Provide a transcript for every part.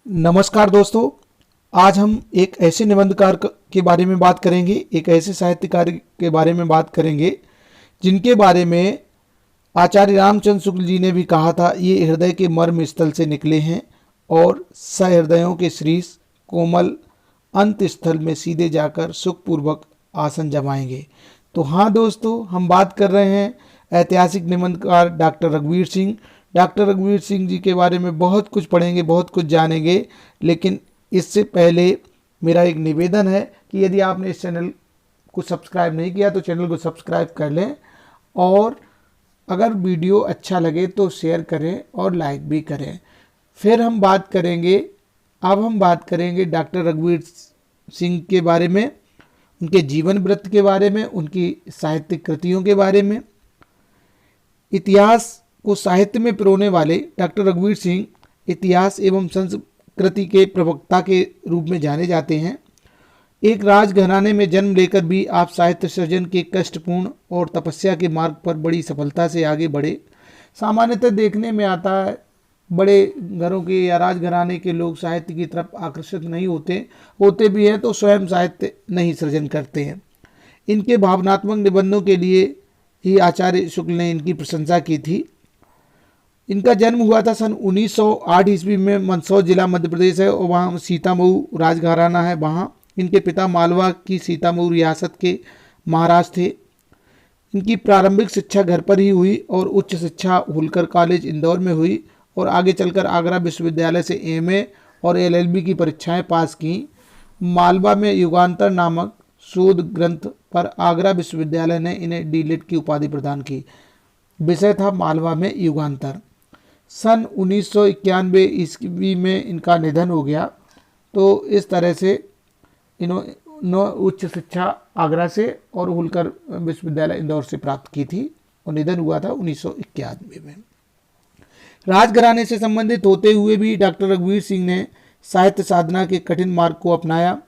नमस्कार दोस्तों। आज हम एक ऐसे निबंधकार के बारे में बात करेंगे, एक ऐसे साहित्यकार के बारे में बात करेंगे जिनके बारे में आचार्य रामचंद्र शुक्ल जी ने भी कहा था, ये हृदय के मर्म स्थल से निकले हैं और सहृदयों के शीर्ष कोमल अंत स्थल में सीधे जाकर सुखपूर्वक आसन जमाएंगे। तो हाँ दोस्तों, हम बात कर रहे हैं ऐतिहासिक निबंधकार डॉक्टर रघुवीर सिंह। डॉक्टर रघुवीर सिंह जी के बारे में बहुत कुछ पढ़ेंगे, बहुत कुछ जानेंगे, लेकिन इससे पहले मेरा एक निवेदन है कि यदि आपने इस चैनल को सब्सक्राइब नहीं किया तो चैनल को सब्सक्राइब कर लें और अगर वीडियो अच्छा लगे तो शेयर करें और लाइक भी करें। फिर हम बात करेंगे, अब हम बात करेंगे डॉक्टर रघुवीर सिंह के बारे में, उनके जीवन वृत्त के बारे में, उनकी साहित्यिक कृतियों के बारे में। इतिहास को साहित्य में पिरोने वाले डॉक्टर रघुवीर सिंह इतिहास एवं संस्कृति के प्रवक्ता के रूप में जाने जाते हैं। एक राजघराने में जन्म लेकर भी आप साहित्य सृजन के कष्टपूर्ण और तपस्या के मार्ग पर बड़ी सफलता से आगे बढ़े। सामान्यतः देखने में आता है बड़े घरों के या राजघराने के लोग साहित्य की तरफ आकर्षित नहीं होते भी हैं तो स्वयं साहित्य नहीं सृजन करते हैं। इनके भावनात्मक निबंधों के लिए ही आचार्य शुक्ल ने इनकी प्रशंसा की थी। इनका जन्म हुआ था सन 1908 ईस्वी में। मंदसौर जिला मध्य प्रदेश है और वहाँ सीतामऊ राजघराना है। वहाँ इनके पिता मालवा की सीतामऊ रियासत के महाराज थे। इनकी प्रारंभिक शिक्षा घर पर ही हुई और उच्च शिक्षा होलकर कॉलेज इंदौर में हुई और आगे चलकर आगरा विश्वविद्यालय से एमए और एलएलबी की परीक्षाएं पास की। मालवा में युगांतर नामक शोध ग्रंथ पर आगरा विश्वविद्यालय ने इन्हें डीलिट की उपाधि प्रदान की। विषय था मालवा में युगांतर। सन 1991 ईस्वी में इनका निधन हो गया। तो इस तरह से इन्होंने उच्च शिक्षा आगरा से और होलकर विश्वविद्यालय इंदौर से प्राप्त की थी और निधन हुआ था 1991 में। राजघराने से संबंधित होते हुए भी डॉक्टर रघुवीर सिंह ने साहित्य साधना के कठिन मार्ग को अपनाया।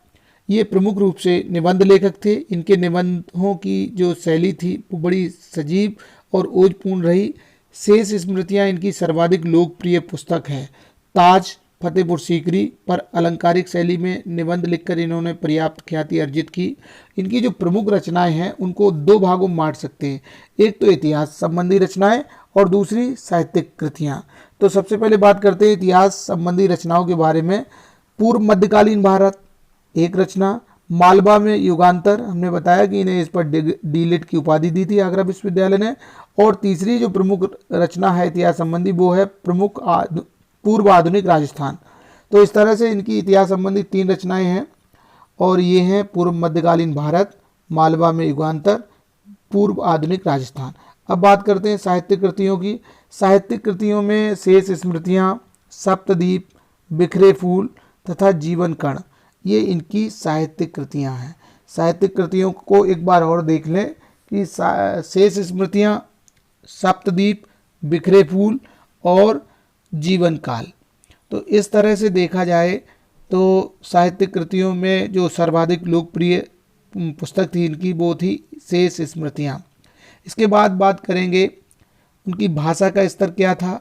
ये प्रमुख रूप से निबंध लेखक थे। इनके निबंधों की जो शैली थी वो बड़ी सजीव और ओजपूर्ण रही। शेष स्मृतियाँ इनकी सर्वाधिक लोकप्रिय पुस्तक है। ताज फतेहपुर सीकरी पर अलंकारिक शैली में निबंध लिखकर इन्होंने पर्याप्त ख्याति अर्जित की। इनकी जो प्रमुख रचनाएं हैं उनको दो भागों में बांट सकते हैं, एक तो इतिहास संबंधी रचनाएं और दूसरी साहित्यिक कृतियां। तो सबसे पहले बात करते हैं इतिहास संबंधी रचनाओं के बारे में। पूर्व मध्यकालीन भारत एक रचना, मालवा में युगांतर, हमने बताया कि इन्हें इस पर डीलिट की उपाधि दी थी आगरा विश्वविद्यालय ने। और तीसरी जो प्रमुख रचना है इतिहास संबंधी वो है पूर्व आधुनिक राजस्थान। तो इस तरह से इनकी इतिहास संबंधी तीन रचनाएं हैं और ये हैं पूर्व मध्यकालीन भारत, मालवा में युगांतर, पूर्व आधुनिक राजस्थान। अब बात करते हैं साहित्यिक कृतियों की। साहित्यिक कृतियों में शेष स्मृतियाँ, सप्तद्वीप, बिखरे फूल तथा जीवन कण, ये इनकी साहित्यिक कृतियाँ हैं। साहित्यिक कृतियों को एक बार और देख लें कि शेष स्मृतियाँ, सप्तद्वीप, बिखरे फूल और जीवन काल। तो इस तरह से देखा जाए तो साहित्यिक कृतियों में जो सर्वाधिक लोकप्रिय पुस्तक थी इनकी वो थी शेष स्मृतियाँ। इसके बाद बात करेंगे उनकी भाषा का स्तर क्या था।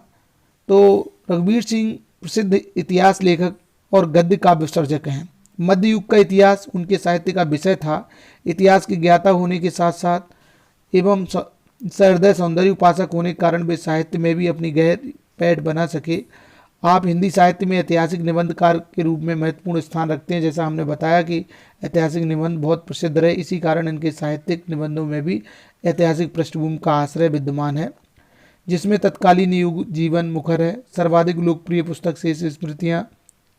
तो रघुवीर सिंह प्रसिद्ध इतिहास लेखक और गद्य काव्य सर्जक हैं। मध्य युग का इतिहास उनके साहित्य का विषय था। इतिहास के ज्ञाता होने के साथ साथ एवं सहृदय सौंदर्य उपासक होने के कारण वे साहित्य में भी अपनी गहरी पैठ बना सके। आप हिंदी साहित्य में ऐतिहासिक निबंधकार के रूप में महत्वपूर्ण स्थान रखते हैं। जैसा हमने बताया कि ऐतिहासिक निबंध बहुत प्रसिद्ध रहे, इसी कारण इनके साहित्यिक निबंधों में भी ऐतिहासिक पृष्ठभूमि का आश्रय विद्यमान है, जिसमें तत्कालीन युग जीवन मुखर है। सर्वाधिक लोकप्रिय पुस्तक शेष स्मृतियाँ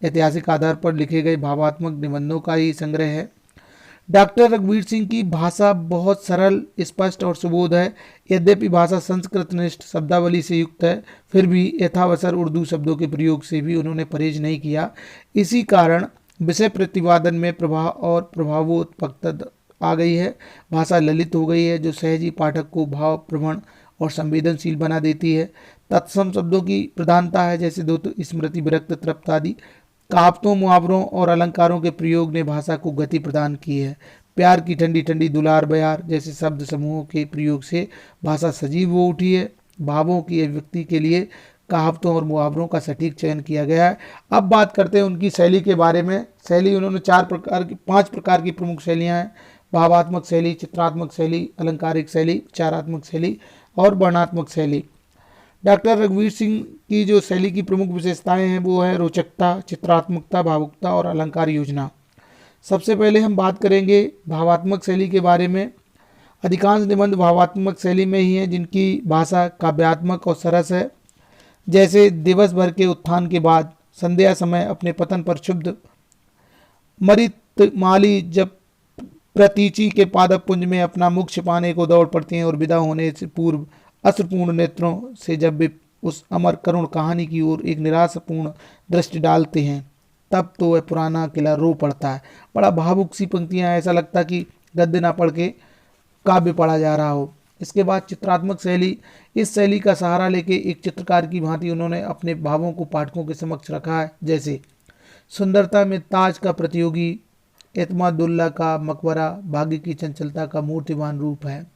ऐतिहासिक आधार पर लिखे गए भावात्मक निबंधों का ही संग्रह है। डॉक्टर रघुवीर सिंह की भाषा बहुत सरल, स्पष्ट और सुबोध है। यद्यपि भाषा संस्कृतनिष्ठ शब्दावली से युक्त है, फिर भी यथावसर उर्दू शब्दों के प्रयोग से भी उन्होंने परहेज नहीं किया। इसी कारण विषय प्रतिवादन में प्रवाह और प्रभावोत्पकता आ गई है। भाषा ललित हो गई है जो सहजी पाठक को भाव प्रवण और संवेदनशील बना देती है। तत्सम शब्दों की प्रधानता है, जैसे दो स्मृति, विरक्त, तृप्त आदि। कहावतों, मुहावरों और अलंकारों के प्रयोग ने भाषा को गति प्रदान की है। प्यार की ठंडी ठंडी दुलार बयार जैसे शब्द समूहों के प्रयोग से भाषा सजीव हो उठी है। भावों की अभिव्यक्ति के लिए कहावतों और मुहावरों का सटीक चयन किया गया है। अब बात करते हैं उनकी शैली के बारे में। शैली उन्होंने 5 प्रकार की प्रमुख शैलियाँ हैं: भावात्मक शैली, चित्रात्मक शैली, अलंकारिक शैली, विचारात्मक शैली और वर्णनात्मक शैली। डॉक्टर रघुवीर सिंह की जो शैली की प्रमुख विशेषताएं हैं वो है रोचकता, चित्रात्मकता, भावुकता और अलंकार योजना। सबसे पहले हम बात करेंगे भावात्मक शैली के बारे में। अधिकांश निबंध भावात्मक शैली में ही हैं, जिनकी भाषा काव्यात्मक और सरस है। जैसे दिवस भर के उत्थान के बाद संध्या समय अपने पतन पर क्षुब्ध मरितमाली जब प्रतीचि के पादपुंज में अपना मुख छिपाने को दौड़ पड़ती हैं और विदा होने से पूर्व अश्रुपूर्ण नेत्रों से जब वे उस अमर करुण कहानी की ओर एक निराशापूर्ण दृष्टि डालते हैं, तब तो वह पुराना किला रो पड़ता है। बड़ा भावुक सी पंक्तियां, ऐसा लगता कि गद्य ना पढ़ के काव्य पढ़ा जा रहा हो। इसके बाद चित्रात्मक शैली। इस शैली का सहारा लेके एक चित्रकार की भांति उन्होंने अपने भावों को पाठकों के समक्ष रखा है। जैसे सुंदरता में ताज का प्रतियोगी एतमादुल्ला का मकबरा भाग्य की चंचलता का मूर्तिमान रूप है।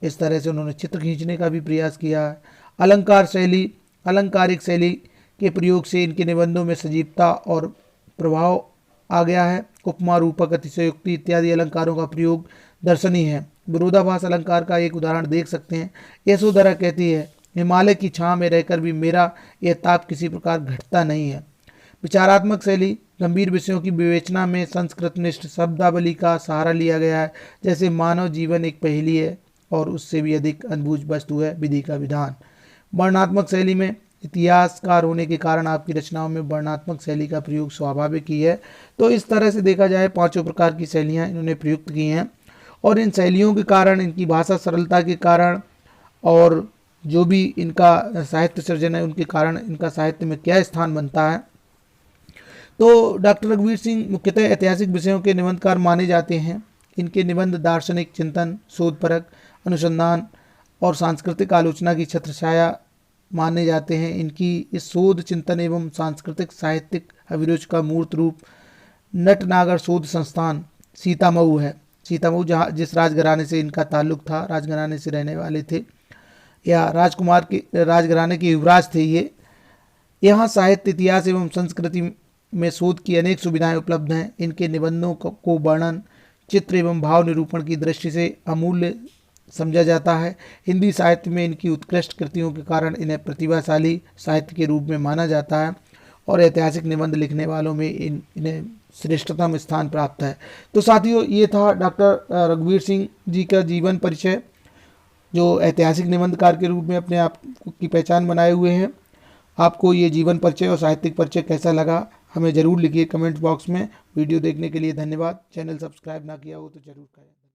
इस तरह से उन्होंने चित्र खींचने का भी प्रयास किया है। अलंकार शैली। अलंकारिक शैली के प्रयोग से इनके निबंधों में सजीवता और प्रभाव आ गया है। उपमा, रूपक, अतिशयोक्ति इत्यादि अलंकारों का प्रयोग दर्शनीय है। विरोधाभास अलंकार का एक उदाहरण देख सकते हैं। यशोधरा कहती है, हिमालय की छांव में रहकर भी मेरा यह ताप किसी प्रकार घटता नहीं है। विचारात्मक शैली। गंभीर विषयों की विवेचना में संस्कृतनिष्ठ शब्दावली का सहारा लिया गया है। जैसे मानव जीवन एक पहेली है और उससे भी अधिक अद्भुत वस्तु है विधि का विधान। वर्णनात्मक शैली में इतिहासकार होने के कारण आपकी रचनाओं में वर्णनात्मक शैली का प्रयोग स्वाभाविक ही है। तो इस तरह से देखा जाए 5 प्रकार की शैलियाँ इन्होंने प्रयुक्त की हैं और इन शैलियों के कारण, इनकी भाषा सरलता के कारण और जो भी इनका साहित्य सृजन है उनके कारण इनका साहित्य में क्या स्थान बनता है। तो डॉक्टर रघुवीर सिंह मुख्यतः ऐतिहासिक विषयों के निबंधकार माने जाते हैं। इनके निबंध दार्शनिक चिंतन, शोधपरक, अनुसंधान और सांस्कृतिक आलोचना की छत्रछाया माने जाते हैं। इनकी इस शोध, चिंतन एवं सांस्कृतिक साहित्यिक अभिरुचि का मूर्त रूप नटनागर शोध संस्थान सीतामऊ है। सीतामऊ जहाँ जिस राजघराने से इनका ताल्लुक था, राजघराने से रहने वाले थे या राजकुमार के राजघराने के युवराज थे ये। यहाँ साहित्य, इतिहास एवं संस्कृति में शोध की अनेक सुविधाएं उपलब्ध हैं। इनके निबंधों को वर्णन, चित्र एवं भाव निरूपण की दृष्टि से अमूल्य समझा जाता है। हिंदी साहित्य में इनकी उत्कृष्ट कृतियों के कारण इन्हें प्रतिभाशाली साहित्य के रूप में माना जाता है और ऐतिहासिक निबंध लिखने वालों में इन्हें श्रेष्ठतम स्थान प्राप्त है। तो साथियों, ये था डॉक्टर रघुवीर सिंह जी का जीवन परिचय, जो ऐतिहासिक निबंधकार के रूप में अपने आप की पहचान बनाए हुए हैं। आपको ये जीवन परिचय और साहित्यिक परिचय कैसा लगा हमें ज़रूर लिखिए कमेंट बॉक्स में। वीडियो देखने के लिए धन्यवाद। चैनल सब्सक्राइब ना किया हो तो ज़रूर करें।